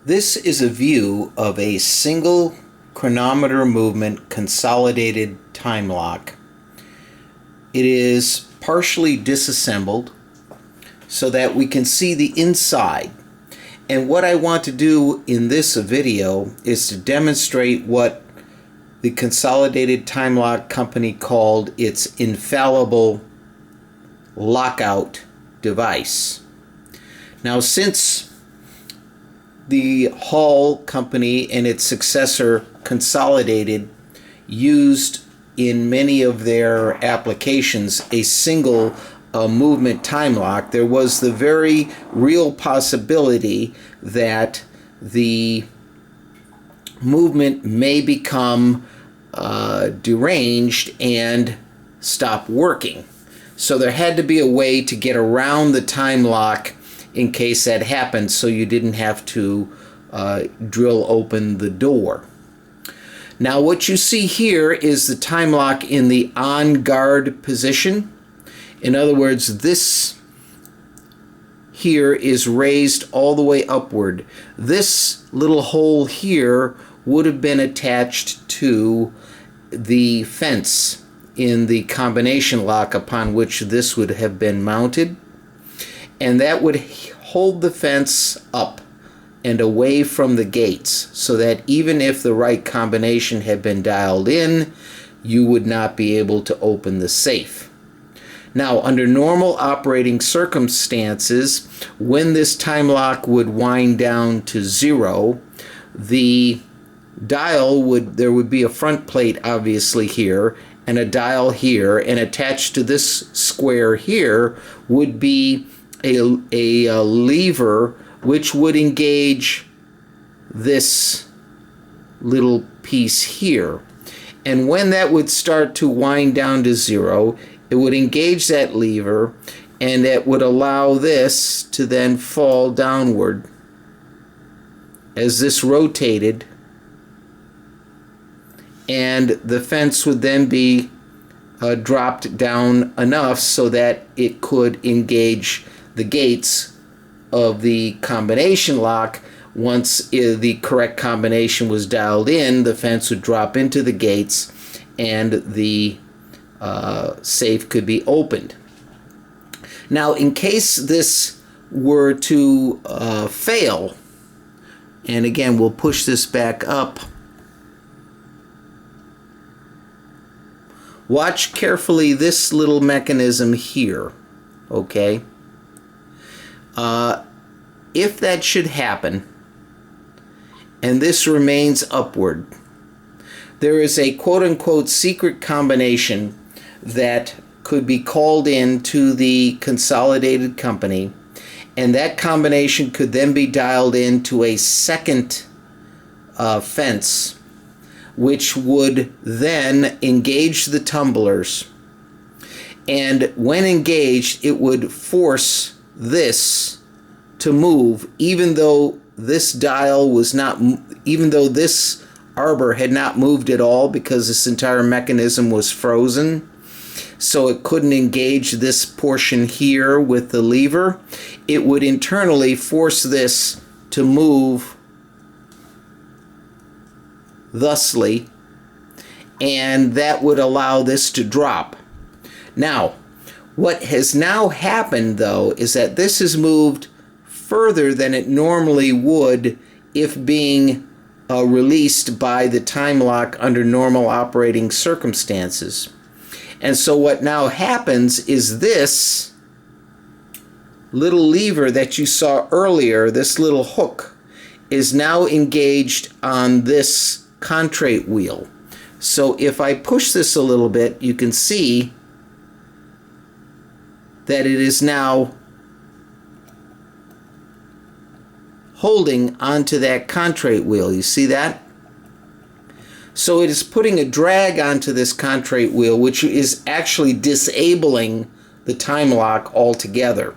This is a view of a single chronometer movement consolidated time lock. It is partially disassembled so that we can see the inside. And what I want to do in this video is to demonstrate what the Consolidated Time Lock Company called its infallible lockout device. Now, since the Hall company and its successor Consolidated used in many of their applications a single movement time lock, there was the very real possibility that the movement may become deranged and stop working. So there had to be a way to get around the time lock in case that happened, so you didn't have to drill open the door. Now what you see here is the time lock in the on guard position. In other words, this here is raised all the way upward. This little hole here would have been attached to the fence in the combination lock upon which this would have been mounted, and that would hold the fence up and away from the gates so that even if the right combination had been dialed in, you would not be able to open the safe. Now, under normal operating circumstances, when this time lock would wind down to 0, the dial there would be a front plate obviously here and a dial here, and attached to this square here would be a lever which would engage this little piece here. And when that would start to wind down to 0, it would engage that lever, and it would allow this to then fall downward. As this rotated, and the fence would then be dropped down enough so that it could engage the gates of the combination lock. Once the correct combination was dialed in, the fence would drop into the gates and the safe could be opened. Now, in case this were to fail, and again we'll push this back up, watch carefully this little mechanism here, okay? If that should happen, and this remains upward, there is a quote-unquote secret combination that could be called in to the Consolidated company, and that combination could then be dialed into a second fence, which would then engage the tumblers, and when engaged it would force this to move, even though this dial was not, even though this arbor had not moved at all, because this entire mechanism was frozen, so it couldn't engage this portion here with the lever. It would internally force this to move thusly, and that would allow this to drop. Now, what has now happened though is that this has moved further than it normally would if being released by the time lock under normal operating circumstances. And so what now happens is this little lever that you saw earlier, this little hook, is now engaged on this contrite wheel. So if I push this a little bit, you can see that it is now holding onto that contrite wheel. You see that? So it is putting a drag onto this contrite wheel, which is actually disabling the time lock altogether.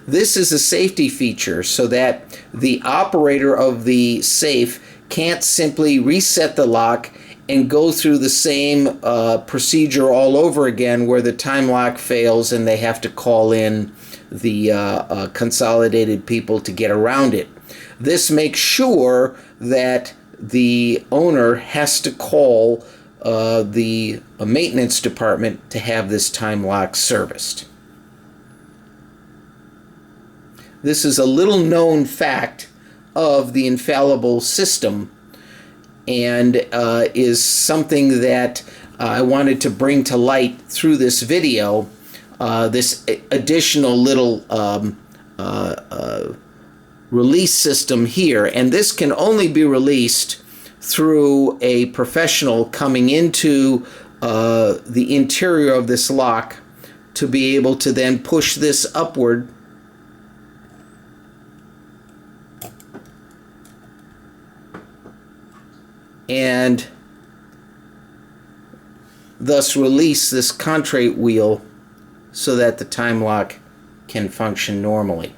This is a safety feature so that the operator of the safe can't simply reset the lock and go through the same procedure all over again where the time lock fails and they have to call in the consolidated people to get around it. This makes sure that the owner has to call the maintenance department to have this time lock serviced. This is a little known fact of the infallible system, and is something that I wanted to bring to light through this video. This additional little release system here, and this can only be released through a professional coming into the interior of this lock to be able to then push this upward and thus release this contrite wheel so that the time lock can function normally.